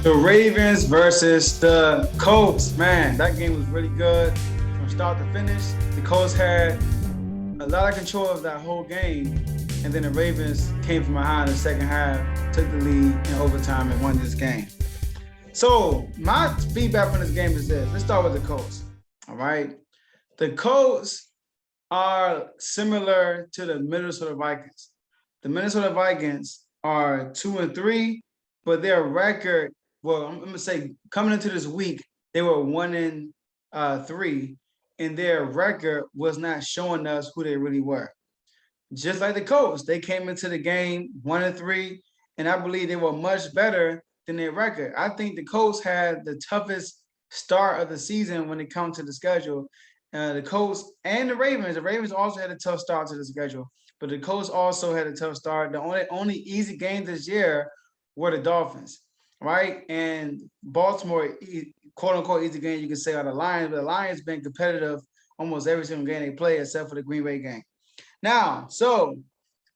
The Ravens versus the Colts. Man, that game was really good from start to finish. The Colts had a lot of control of that whole game, and then the Ravens came from behind in the second half, took the lead in overtime, and won this game. So my feedback from this game is this. Let's start with the Colts. All right. The Colts are similar to the Minnesota Vikings. The Minnesota Vikings are 2-3, but their record, well, I'm gonna say coming into this week, they were 1-3, and their record was not showing us who they really were. Just like the Colts, they came into the game 1-3, and I believe they were much better than their record. I think the Colts had the toughest start of the season when it comes to the schedule. The Colts and the Ravens. The Ravens also had a tough start to the schedule, but the Colts also had a tough start. The only easy game this year were the Dolphins, right? And Baltimore, quote unquote, easy game you can say are the Lions, but the Lions been competitive almost every single game they play except for the Green Bay game. Now, so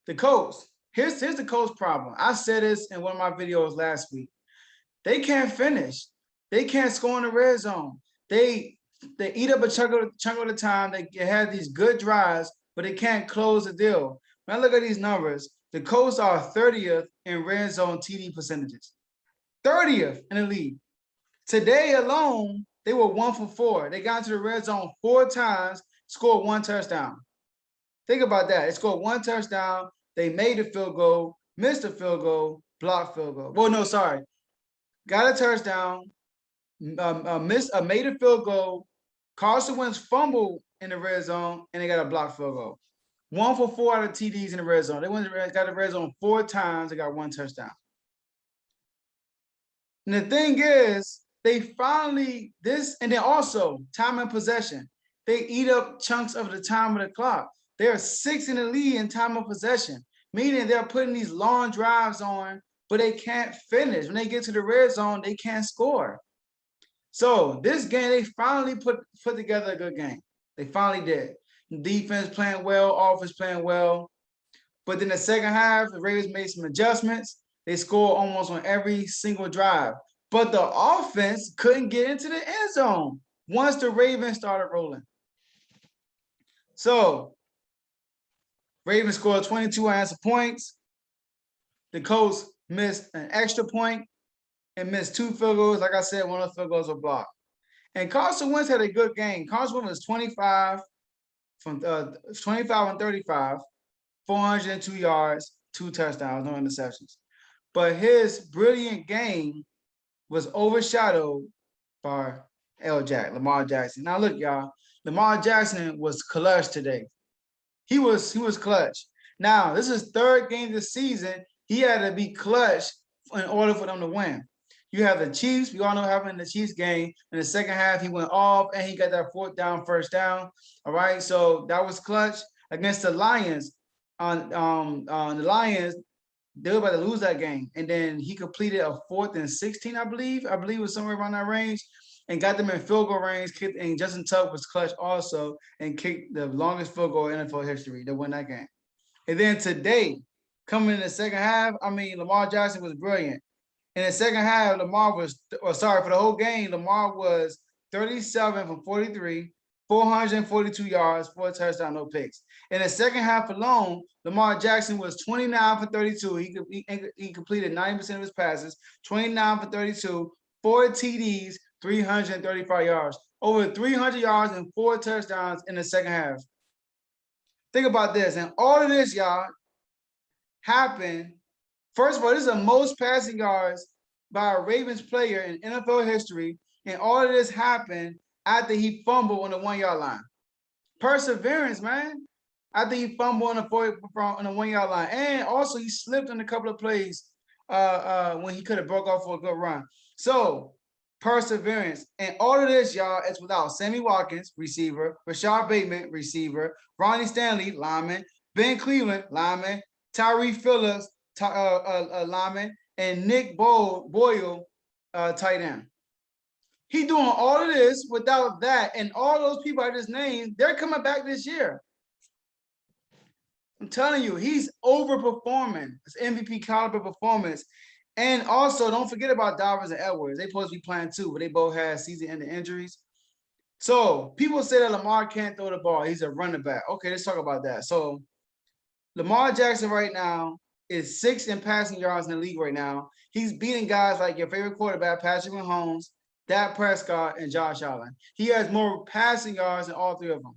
the Colts. Here's the Colts problem. I said this in one of my videos last week. They can't finish. They can't score in the red zone. They eat up a chunk of the time. They have these good drives, but they can't close the deal. When I look at these numbers, the Colts are 30th in red zone TD percentages. 30th in the league. Today alone, they were 1 for 4. They got into the red zone 4 times, scored 1 touchdown. Think about that. They scored 1 touchdown. They made a field goal, missed a field goal, blocked field goal. Well, no, sorry. Got a touchdown, made a field goal. Carson Wentz fumbled in the red zone, and they got a blocked field goal. 1 for 4 out of TDs in the red zone. They got the red zone 4 times. They got 1 touchdown. And the thing is, they finally and then also time and possession. They eat up chunks of the time of the clock. They're 6th in the league in time of possession, meaning they're putting these long drives on, but they can't finish. When they get to the red zone, they can't score. So this game, they finally put together a good game. They finally did. Defense playing well, offense playing well. But then the second half, the Ravens made some adjustments. They scored almost on every single drive. But the offense couldn't get into the end zone once the Ravens started rolling. So Ravens scored 22 unanswered points. The Colts missed an extra point and missed 2 field goals. Like I said, one of the field goals were blocked. And Carson Wentz had a good game. Carson Wentz was 25 on 35, 402 yards, 2 touchdowns, no interceptions. But his brilliant game was overshadowed by Lamar Jackson. Now look, y'all, Lamar Jackson was clutch today. He was clutch. Now, this is 3rd game this season. He had to be clutch in order for them to win. You have the Chiefs. We all know happened in the Chiefs game. In the second half, he went off, and he got that 4th down, 1st down. All right, so that was clutch against the Lions. On the Lions, they were about to lose that game, and then he completed a 4th and 16, I believe. I believe it was somewhere around that range, and got them in field goal range. And Justin Tuck was clutch also, and kicked the longest field goal in NFL history to win that game. And then today, coming in the second half, I mean, Lamar Jackson was brilliant. In the second half, for the whole game, Lamar was 37 from 43, 442 yards, 4 touchdowns, no picks. In the second half alone, Lamar Jackson was 29 for 32. He completed 90% of his passes, 29 for 32, 4 TDs, 335 yards. Over 300 yards and 4 touchdowns in the second half. Think about this. And all of this, y'all, happened. First of all, this is the most passing yards by a Ravens player in NFL history. And all of this happened after he fumbled on the 1-yard line. Perseverance, man. After he fumbled on the 1-yard line. And also he slipped on a couple of plays when he could have broke off for a good run. So perseverance. And all of this, y'all, is without Sammy Watkins, receiver, Rashad Bateman, receiver, Ronnie Stanley, lineman, Ben Cleveland, lineman, Tyree Phillips, lineman, and Nick Boyle, tight end. He doing all of this without that, and all those people I just named, they're coming back this year. I'm telling you, he's overperforming. It's MVP caliber performance. And also, don't forget about Dobbins and Edwards. They supposed to be playing too, but they both had season-ending injuries. So people say that Lamar can't throw the ball. He's a running back. Okay, let's talk about that. So Lamar Jackson right now is 6th in passing yards in the league right now. He's beating guys like your favorite quarterback, Patrick Mahomes, Dak Prescott, and Josh Allen. He has more passing yards than all three of them.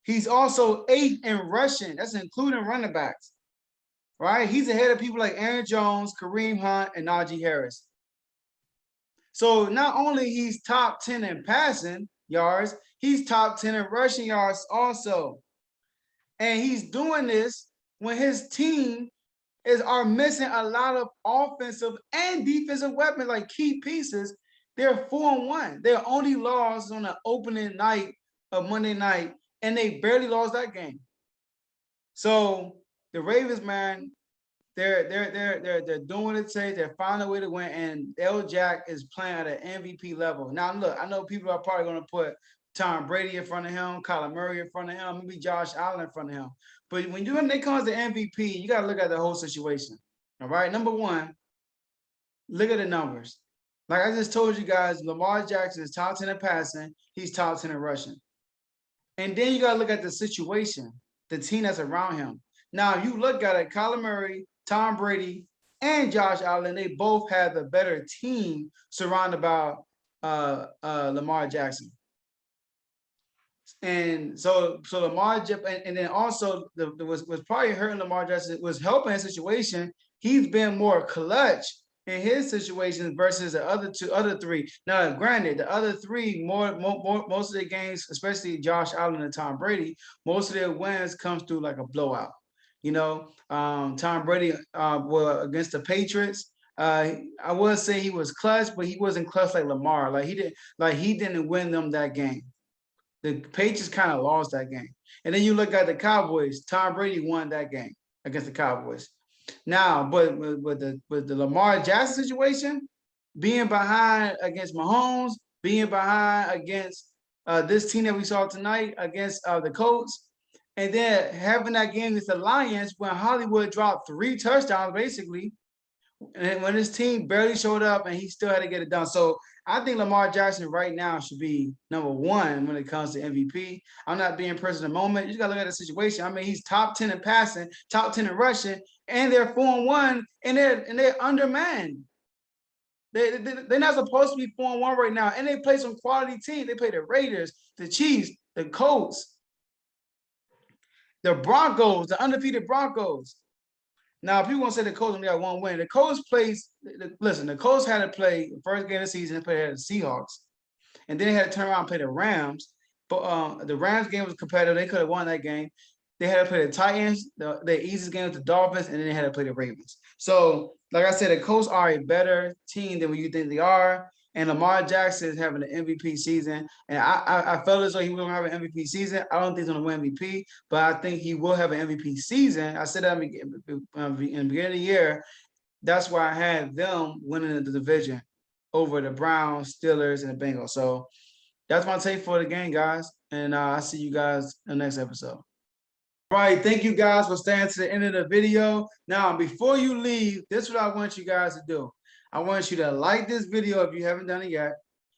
He's also 8th in rushing. That's including running backs, right? He's ahead of people like Aaron Jones, Kareem Hunt, and Najee Harris. So not only he's top 10 in passing yards, he's top 10 in rushing yards also. And he's doing this when his team are missing a lot of offensive and defensive weapons, like key pieces. They're 4-1. Their only loss on the opening night of Monday night, and they barely lost that game. So the Ravens, man, they're doing what it takes. They're finding a way to win, and L. Jack is playing at an MVP level. Now, look, I know people are probably going to put Tom Brady in front of him, Kyler Murray in front of him, maybe Josh Allen in front of him. But when it comes to MVP, you got to look at the whole situation. All right. Number one, look at the numbers. Like I just told you guys, Lamar Jackson is top 10 in passing. He's top 10 in rushing. And then you got to look at the situation, the team that's around him. Now, if you look at it, Kyler Murray, Tom Brady, and Josh Allen, they both have the better team surrounded by Lamar Jackson. And so Lamar, and then also was probably hurting Lamar Jackson, was helping his situation. He's been more clutch in his situations versus the other three. Now, granted, the other three, most of the games, especially Josh Allen and Tom Brady, most of their wins comes through like a blowout. You know, Tom Brady against the Patriots. I would say he was clutch, but he wasn't clutch like Lamar. Like he didn't win them that game. The Patriots kind of lost that game. And then you look at the Cowboys. Tom Brady won that game against the Cowboys. Now, but with the Lamar Jackson situation, being behind against Mahomes, being behind against this team that we saw tonight against the Colts, and then having that game against the Lions when Hollywood dropped 3 touchdowns basically, and when his team barely showed up and he still had to get it done. So I think Lamar Jackson right now should be number 1 when it comes to MVP. I'm not being person of the moment. You just got to look at the situation. I mean, he's top 10 in passing, top 10 in rushing, and they're 4-1, and they're undermanned. They're not supposed to be 4-1 right now, and they play some quality teams. They play the Raiders, the Chiefs, the Colts, the Broncos, the undefeated Broncos. Now, people want to say the Colts only got 1 win. The Colts the Colts had to play the first game of the season. They played the Seahawks. And then they had to turn around and play the Rams. But the Rams game was competitive. They could have won that game. They had to play the Titans. The easiest game was the Dolphins. And then they had to play the Ravens. So, like I said, the Colts are a better team than what you think they are. And Lamar Jackson is having an MVP season. And I felt as though he will have an MVP season. I don't think he's going to win MVP, but I think he will have an MVP season. I said that in the beginning of the year. That's why I had them winning the division over the Browns, Steelers, and the Bengals. So that's my take for the game, guys. And I'll see you guys in the next episode. All right, thank you guys for staying to the end of the video. Now, before you leave, this is what I want you guys to do. I want you to like this video if you haven't done it yet.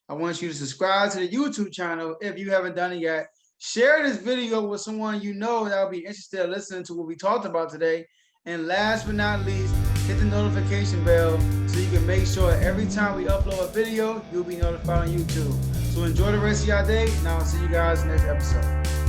I want you to subscribe to the YouTube channel if you haven't done it yet. Share this video with someone you know that will be interested in listening to what we talked about today. And last but not least, hit the notification bell so you can make sure every time we upload a video, you'll be notified on YouTube. So enjoy the rest of your day, and I'll see you guys next episode.